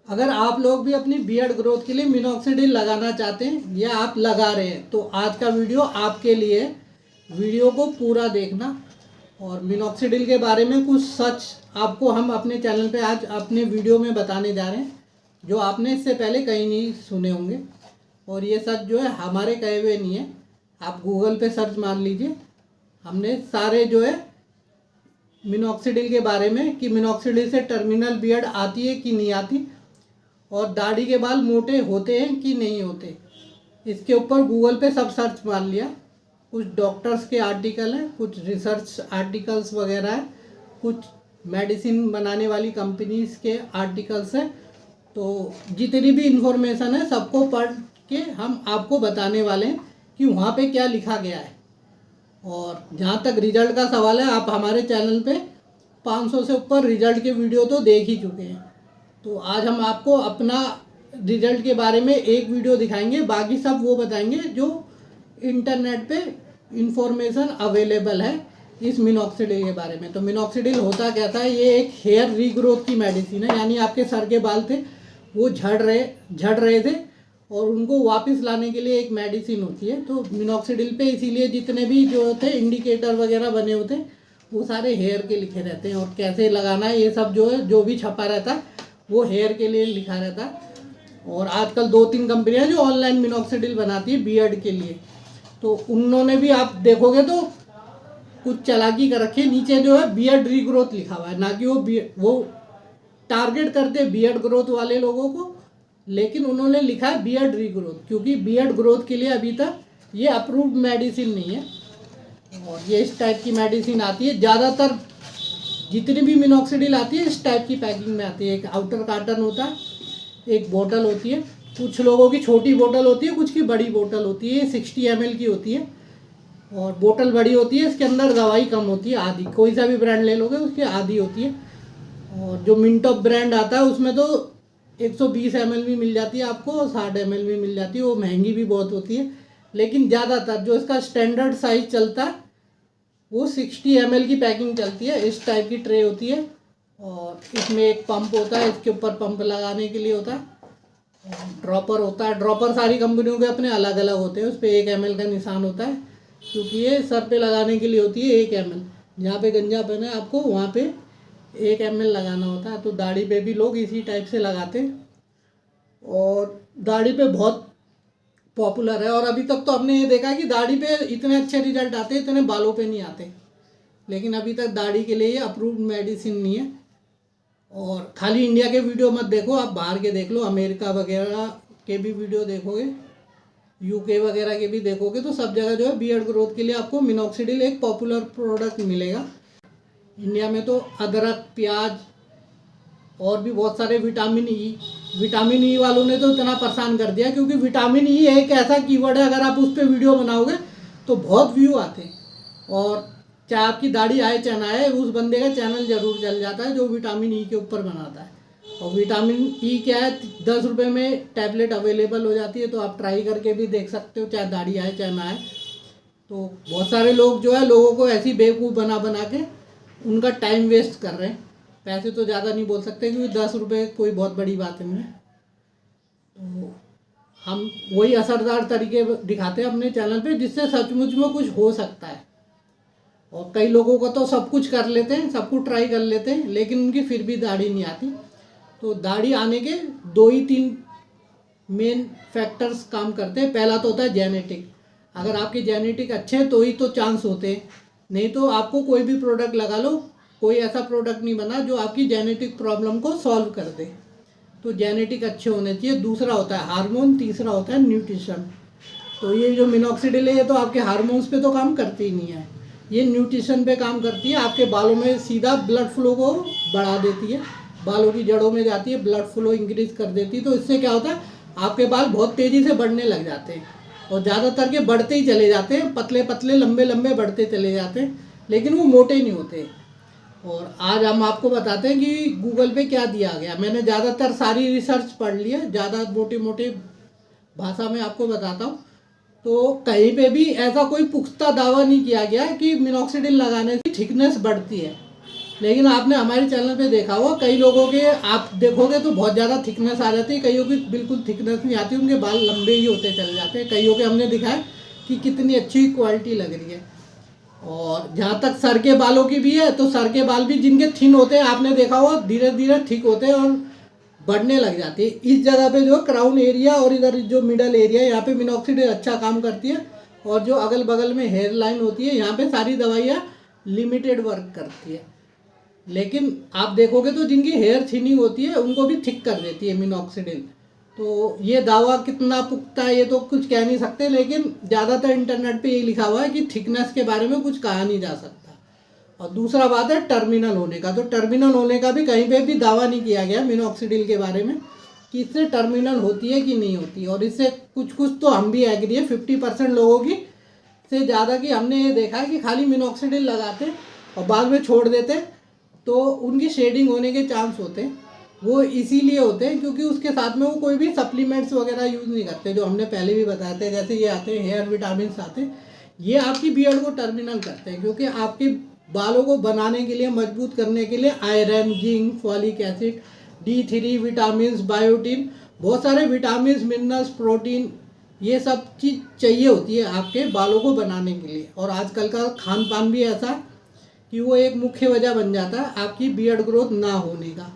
अगर आप लोग भी अपनी बियर्ड ग्रोथ के लिए मिनॉक्सिडिल लगाना चाहते हैं या आप लगा रहे हैं तो आज का वीडियो आपके लिए है। वीडियो को पूरा देखना और मिनॉक्सिडिल के बारे में कुछ सच आपको हम अपने चैनल पे आज अपने वीडियो में बताने जा रहे हैं जो आपने इससे पहले कहीं नहीं सुने होंगे। और ये सच जो है हमारे कहे हुए नहीं है, आप गूगल पे सर्च मार लीजिए। हमने सारे जो है मिनॉक्सिडिल के बारे में कि मिनॉक्सिडिल से टर्मिनल बियर्ड आती है कि नहीं आती और दाढ़ी के बाल मोटे होते हैं कि नहीं होते, इसके ऊपर गूगल पे सब सर्च मार लिया। कुछ डॉक्टर्स के आर्टिकल हैं, कुछ रिसर्च आर्टिकल्स वगैरह हैं, कुछ मेडिसिन बनाने वाली कंपनीज के आर्टिकल्स हैं। तो जितनी भी इंफॉर्मेशन है सबको पढ़ के हम आपको बताने वाले हैं कि वहाँ पे क्या लिखा गया है। और जहाँ तक रिजल्ट का सवाल है, आप हमारे चैनल पे 500 से ऊपर रिजल्ट के वीडियो तो देख ही चुके हैं। तो आज हम आपको अपना रिजल्ट के बारे में एक वीडियो दिखाएंगे, बाकी सब वो बताएंगे जो इंटरनेट पे इंफॉर्मेशन अवेलेबल है इस मिनॉक्सिडिल के बारे में। तो मिनॉक्सिडिल होता क्या था, ये एक हेयर रीग्रोथ की मेडिसिन है। यानी आपके सर के बाल थे वो झड़ रहे थे और उनको वापस लाने के लिए एक मेडिसिन होती है। तो मिनॉक्सिडिल पे इसीलिए जितने भी जो होते हैं इंडिकेटर वगैरह बने होते हैं वो सारे हेयर के लिखे रहते हैं और कैसे लगाना है ये सब जो है जो भी छपा रहता है वो हेयर के लिए लिखा रहता है। और आजकल 2-3 कंपनियां जो ऑनलाइन मिनॉक्सिडिल बनाती है बियर्ड के लिए, तो उन्होंने भी आप देखोगे तो कुछ चालाकी कर रखी है। नीचे जो है बियर्ड रीग्रोथ लिखा हुआ है, ना कि वो टारगेट करते हैं बियर्ड ग्रोथ वाले लोगों को, लेकिन उन्होंने लिखा है बियर्ड रीग्रोथ, क्योंकि बियर्ड ग्रोथ के लिए अभी तक ये अप्रूव्ड मेडिसिन नहीं है। और ये इस टाइप की मेडिसिन आती है, ज़्यादातर जितनी भी मिनॉक्सिडिल आती है इस टाइप की पैकिंग में आती है। एक आउटर कार्टन होता है, एक बोतल होती है, कुछ लोगों की छोटी बोतल होती है, कुछ की बड़ी बोतल होती है। ये 60 ml की होती है और बोतल बड़ी होती है, इसके अंदर दवाई कम होती है, आधी। कोई सा भी ब्रांड ले लोगे उसकी आधी होती है। और जो मिनटॉप ब्रांड आता है उसमें तो 120 ml भी मिल जाती है आपको और 60 ml भी मिल जाती है, वो महंगी भी बहुत होती है। लेकिन ज़्यादातर जो इसका स्टैंडर्ड साइज चलता है वो 60 ml की पैकिंग चलती है। इस टाइप की ट्रे होती है और इसमें एक पंप होता है, इसके ऊपर पंप लगाने के लिए होता है। ड्रॉपर होता है, ड्रॉपर सारी कंपनियों के अपने अलग अलग होते हैं, उस पर 1 ml का निशान होता है क्योंकि ये सर पे लगाने के लिए होती है 1 ml। जहाँ पे गंजापन है आपको वहाँ पे 1 ml लगाना होता है। तो दाढ़ी पे भी लोग इसी टाइप से लगाते हैं और दाढ़ी पे बहुत पॉपुलर है। और अभी तक तो हमने ये देखा है कि दाढ़ी पे इतने अच्छे रिजल्ट आते हैं, इतने बालों पे नहीं आते। लेकिन अभी तक दाढ़ी के लिए ये अप्रूव्ड मेडिसिन नहीं है। और खाली इंडिया के वीडियो मत देखो, आप बाहर के देख लो, अमेरिका वगैरह के भी वीडियो देखोगे, यूके वगैरह के भी देखोगे, तो सब जगह जो है बियर्ड ग्रोथ के लिए आपको मिनॉक्सिडिल एक पॉपुलर प्रोडक्ट मिलेगा। इंडिया में तो अदरक, प्याज और भी बहुत सारे विटामिन ई वालों ने तो इतना परेशान कर दिया, क्योंकि विटामिन ई एक ऐसा कीवर्ड है, अगर आप उस पर वीडियो बनाओगे तो बहुत व्यू आते हैं। और चाहे आपकी दाढ़ी आए चाहे ना आए, उस बंदे का चैनल जरूर चल जाता है जो विटामिन ई के ऊपर बनाता है। और विटामिन ई क्या है, 10 रुपये में टैबलेट अवेलेबल हो जाती है, तो आप ट्राई करके भी देख सकते हो, चाहे दाढ़ी आए चाहे ना आए। तो बहुत सारे लोग जो है लोगों को ऐसी बेवकूफ़ बना बना के उनका टाइम वेस्ट कर रहे हैं। पैसे तो ज़्यादा नहीं बोल सकते क्योंकि 10 रुपये कोई बहुत बड़ी बात नहीं है। तो हम वही असरदार तरीके दिखाते हैं अपने चैनल पे जिससे सचमुच में कुछ हो सकता है। और कई लोगों को तो सब कुछ कर लेते हैं, सब कुछ ट्राई कर लेते हैं, लेकिन उनकी फिर भी दाढ़ी नहीं आती। तो दाढ़ी आने के 2 ही 3 मेन फैक्टर्स काम करते हैं। पहला तो होता है जेनेटिक। अगर आपके जेनेटिक अच्छे हैं तो ही तो चांस होते हैं, नहीं तो आपको कोई भी प्रोडक्ट लगा लो, कोई ऐसा प्रोडक्ट नहीं बना जो आपकी जेनेटिक प्रॉब्लम को सॉल्व कर दे। तो जेनेटिक अच्छे होने चाहिए। दूसरा होता है हार्मोन, तीसरा होता है न्यूट्रिशन। तो ये जो मिनॉक्सिडिल है ये तो आपके हार्मोन्स पे तो काम करती ही नहीं है, ये न्यूट्रिशन पे काम करती है। आपके बालों में सीधा ब्लड फ्लो को बढ़ा देती है, बालों की जड़ों में जाती है, ब्लड फ्लो इंक्रीज कर देती है। तो इससे क्या होता है, आपके बाल बहुत तेज़ी से बढ़ने लग जाते हैं और ज़्यादातर के बढ़ते ही चले जाते हैं, पतले पतले लंबे लंबे बढ़ते चले जाते हैं, लेकिन वो मोटे नहीं होते। और आज हम आपको बताते हैं कि गूगल पे क्या दिया गया। मैंने ज़्यादातर सारी रिसर्च पढ़ ली है, ज़्यादा मोटे मोटे भाषा में आपको बताता हूँ। तो कहीं पे भी ऐसा कोई पुख्ता दावा नहीं किया गया कि मिनॉक्सिडिल लगाने से थिकनेस बढ़ती है। लेकिन आपने हमारे चैनल पे देखा होगा कई लोगों के आप देखोगे तो बहुत ज़्यादा थिकनेस आ जाती है, कईयों की बिल्कुल थिकनेस नहीं आती, उनके बाल लंबे ही होते चले जाते हैं। कईयों के हमने दिखाया कि कितनी अच्छी क्वालिटी लग रही है। और जहाँ तक सर के बालों की भी है, तो सर के बाल भी जिनके थिन होते हैं आपने देखा होगा धीरे धीरे थिक होते हैं और बढ़ने लग जाती है। इस जगह पे जो क्राउन एरिया और इधर जो मिडल एरिया है यहाँ पे मिनॉक्सिडिल अच्छा काम करती है। और जो अगल बगल में हेयर लाइन होती है यहाँ पे सारी दवाइयाँ लिमिटेड वर्क करती है। लेकिन आप देखोगे तो जिनकी हेयर थिनिंग होती है उनको भी थिक कर देती है मिनॉक्सिडिल। तो ये दावा कितना पुख्ता है ये तो कुछ कह नहीं सकते, लेकिन ज़्यादातर इंटरनेट पे यही लिखा हुआ है कि थिकनेस के बारे में कुछ कहा नहीं जा सकता। और दूसरा बात है टर्मिनल होने का, तो टर्मिनल होने का भी कहीं पे भी दावा नहीं किया गया मिनॉक्सिडिल के बारे में कि इससे टर्मिनल होती है कि नहीं होती। और इससे कुछ कुछ तो हम भी एग्री है 50% लोगों की से ज़्यादा की हमने ये देखा है कि खाली मिनॉक्सिडिल लगाते और बाद में छोड़ देते तो उनकी शेडिंग होने के चांस होते हैं। वो इसीलिए होते हैं क्योंकि उसके साथ में वो कोई भी सप्लीमेंट्स वगैरह यूज़ नहीं करते, जो हमने पहले भी बताए थे। जैसे ये आते हैं हेयर विटामिन आते हैं, ये आपकी बियर्ड को टर्मिनल करते हैं क्योंकि आपके बालों को बनाने के लिए, मजबूत करने के लिए iron, zinc, folic acid, D3 vitamin, biotin, बहुत सारे विटामिन, मिनरल्स, प्रोटीन, ये सब चीज़ चाहिए होती है आपके बालों को बनाने के लिए। और आजकल का खान पान भी ऐसा कि वो एक मुख्य वजह बन जाता है आपकी बियर्ड ग्रोथ ना होने का।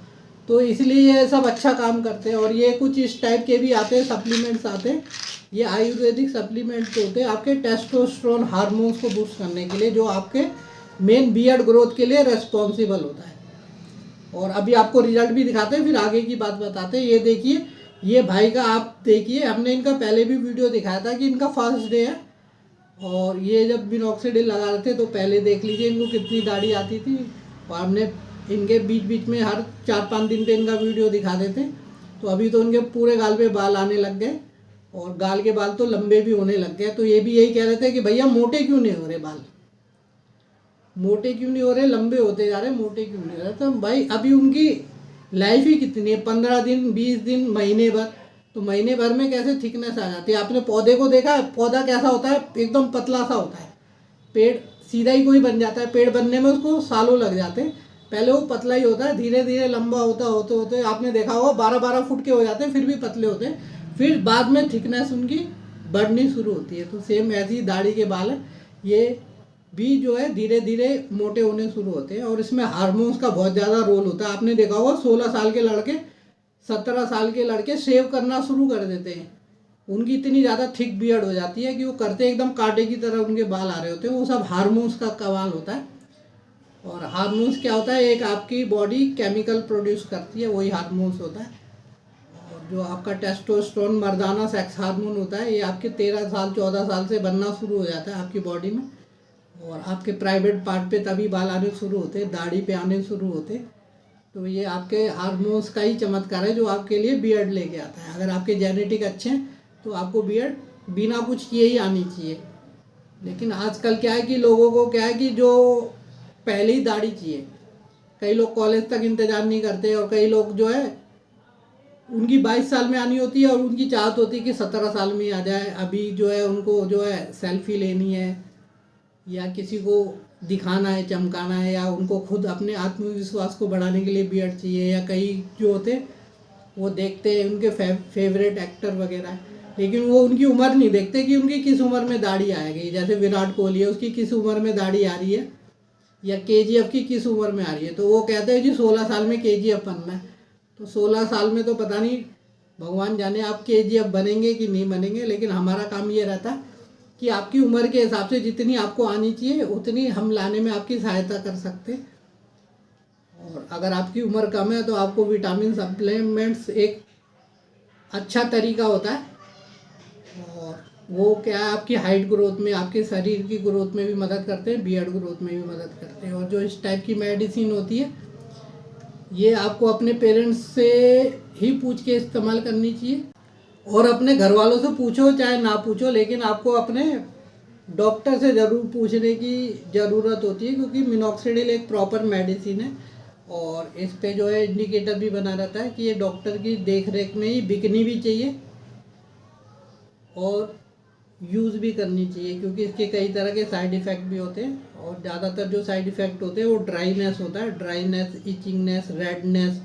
तो इसलिए ये सब अच्छा काम करते हैं। और ये कुछ इस टाइप के भी आते हैं, सप्लीमेंट्स आते हैं। ये आयुर्वेदिक सप्लीमेंट्स होते हैं आपके टेस्टोस्टेरोन हार्मोन्स को बूस्ट करने के लिए, जो आपके मेन बियर्ड ग्रोथ के लिए रेस्पॉन्सिबल होता है। और अभी आपको रिजल्ट भी दिखाते हैं, फिर आगे की बात बताते हैं। ये देखिए, ये भाई का आप देखिए, हमने इनका पहले भी वीडियो दिखाया था कि इनका फर्स्ट डे है। और ये जब मिनॉक्सिडिल लगा रहे थे तो पहले देख लीजिए इनको कितनी दाढ़ी आती थी। और हमने इनके बीच बीच में हर 4-5 दिन पे इनका वीडियो दिखा देते। तो अभी तो इनके पूरे गाल पे बाल आने लग गए और गाल के बाल तो लंबे भी होने लग गए। तो ये भी यही कह रहे थे कि भैया मोटे क्यों नहीं हो रहे बाल, मोटे क्यों नहीं हो रहे, लंबे होते जा रहे, मोटे क्यों नहीं हो रहे। तो भाई अभी उनकी लाइफ ही कितनी है, 15 दिन, 20 दिन, महीने भर। तो महीने भर में कैसे थिकनेस आ जाती है। आपने पौधे को देखा है, पौधा कैसा होता है, एकदम पतला सा होता है। पेड़ सीधा ही कोई बन जाता है, पेड़ बनने में उसको सालों लग जाते हैं। पहले वो पतला ही होता है, धीरे धीरे लंबा होता होते होते आपने देखा होगा 12-12 फुट के हो जाते हैं, फिर भी पतले होते हैं। फिर बाद में थिकनेस उनकी बढ़नी शुरू होती है। तो सेम ऐसी दाढ़ी के बाल है, ये भी जो है धीरे धीरे मोटे होने शुरू होते हैं। और इसमें हार्मोन्स का बहुत ज़्यादा रोल होता है। आपने देखा होगा 16 साल के लड़के, 17 साल के लड़के शेव करना शुरू कर देते हैं। उनकी इतनी ज़्यादा थिक बियर्ड हो जाती है कि वो करते एकदम कांटे की तरह उनके बाल आ रहे होते हैं। वो सब हार्मोन्स का कमाल होता है। और हार्मोन्स क्या होता है, एक आपकी बॉडी केमिकल प्रोड्यूस करती है, वही हार्मोन्स होता है। और जो आपका टेस्टोस्टेरोन मर्दाना सेक्स हार्मोन होता है, ये आपके 13 साल 14 साल से बनना शुरू हो जाता है आपकी बॉडी में। और आपके प्राइवेट पार्ट पे तभी बाल आने शुरू होते हैं, दाढ़ी पे आने शुरू होते हैं। तो ये आपके हार्मोन्स का ही चमत्कार है जो आपके लिए बियर्ड लेके आता है। अगर आपके जेनेटिक अच्छे हैं तो आपको बियर्ड बिना कुछ किए ही आनी चाहिए। लेकिन आजकल क्या है कि लोगों को क्या है कि जो पहले ही दाढ़ी चाहिए, कई लोग कॉलेज तक इंतज़ार नहीं करते। और कई लोग जो है उनकी 22 साल में आनी होती है और उनकी चाहत होती है कि 17 साल में आ जाए। अभी जो है उनको जो है सेल्फी लेनी है या किसी को दिखाना है, चमकाना है, या उनको खुद अपने आत्मविश्वास को बढ़ाने के लिए बियर्ड चाहिए। या कई जो होते वो देखते हैं उनके फेवरेट एक्टर वगैरह, लेकिन वो उनकी उम्र नहीं देखते कि उनकी किस उम्र में दाढ़ी आएगी। जैसे विराट कोहली है, उसकी किस उम्र में दाढ़ी आ रही है, या KGF की किस उम्र में आ रही है। तो वो कहते हैं जी 16 साल में KGF बनना है। तो 16 साल में तो पता नहीं, भगवान जाने आप KGF बनेंगे कि नहीं बनेंगे। लेकिन हमारा काम ये रहता है कि आपकी उम्र के हिसाब से जितनी आपको आनी चाहिए उतनी हम लाने में आपकी सहायता कर सकते हैं। और अगर आपकी उम्र कम है तो आपको विटामिन सप्लीमेंट्स एक अच्छा तरीका होता है। और वो क्या है, आपकी हाइट ग्रोथ में, आपके शरीर की ग्रोथ में भी मदद करते हैं, बियर्ड ग्रोथ में भी मदद करते हैं। और जो इस टाइप की मेडिसिन होती है ये आपको अपने पेरेंट्स से ही पूछ के इस्तेमाल करनी चाहिए। और अपने घर वालों से पूछो चाहे ना पूछो, लेकिन आपको अपने डॉक्टर से ज़रूर पूछने की ज़रूरत होती है, क्योंकि मिनॉक्सिडिल एक प्रॉपर मेडिसिन है। और इस पे जो है इंडिकेटर भी बना रहता है कि ये डॉक्टर की देख रेख में ही बिकनी भी चाहिए और यूज़ भी करनी चाहिए, क्योंकि इसके कई तरह के साइड इफ़ेक्ट भी होते हैं। और ज़्यादातर जो साइड इफ़ेक्ट होते हैं वो ड्राईनेस होता है, ड्राईनेस, इचिंगनेस, रेडनेस,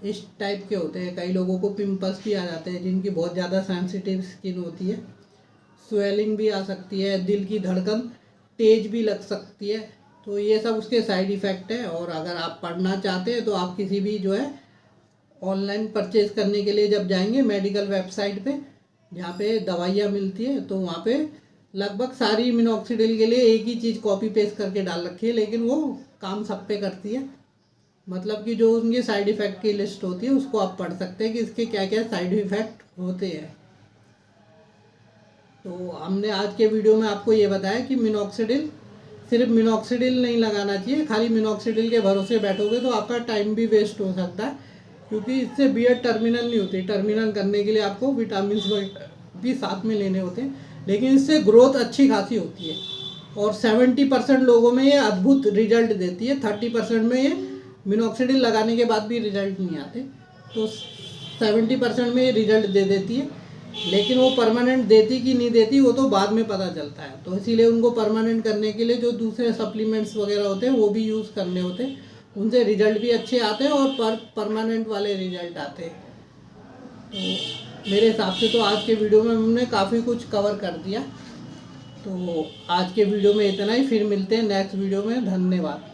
इस टाइप के होते हैं। कई लोगों को पिंपल्स भी आ जाते हैं जिनकी बहुत ज़्यादा सेंसिटिव स्किन होती है। स्वेलिंग भी आ सकती है, दिल की धड़कन तेज भी लग सकती है। तो ये सब उसके साइड इफ़ेक्ट है। और अगर आप पढ़ना चाहते हैं तो आप किसी भी जो है ऑनलाइन परचेज करने के लिए जब जाएंगे मेडिकल वेबसाइट पे जहाँ पे दवाइयाँ मिलती है, तो वहाँ पे लगभग सारी मिनॉक्सिडिल के लिए एक ही चीज़ कॉपी पेस्ट करके डाल रखी है, लेकिन वो काम सब पे करती है। मतलब कि जो उनके साइड इफ़ेक्ट की लिस्ट होती है उसको आप पढ़ सकते हैं कि इसके क्या क्या साइड इफ़ेक्ट होते हैं। तो हमने आज के वीडियो में आपको ये बताया कि मिनॉक्सिडिल, सिर्फ मिनॉक्सिडिल नहीं लगाना चाहिए। खाली मिनॉक्सिडिल के भरोसे बैठोगे तो आपका टाइम भी वेस्ट हो सकता है, क्योंकि इससे बियर्ड टर्मिनल नहीं होती। टर्मिनल करने के लिए आपको विटामिन भी साथ में लेने होते हैं, लेकिन इससे ग्रोथ अच्छी खासी होती है। और 70% लोगों में ये अद्भुत रिजल्ट देती है। 30% में ये मिनॉक्सिडिल लगाने के बाद भी रिजल्ट नहीं आते, तो 70% में ये रिजल्ट दे देती है। लेकिन वो परमानेंट देती कि नहीं देती वो तो बाद में पता चलता है। तो इसीलिए उनको परमानेंट करने के लिए जो दूसरे सप्लीमेंट्स वगैरह होते हैं वो भी यूज़ करने होते हैं। उनसे रिजल्ट भी अच्छे आते हैं और परमानेंट वाले रिजल्ट आते हैं। तो मेरे हिसाब से तो आज के वीडियो में हमने काफ़ी कुछ कवर कर दिया। तो आज के वीडियो में इतना ही, फिर मिलते हैं नेक्स्ट वीडियो में। धन्यवाद।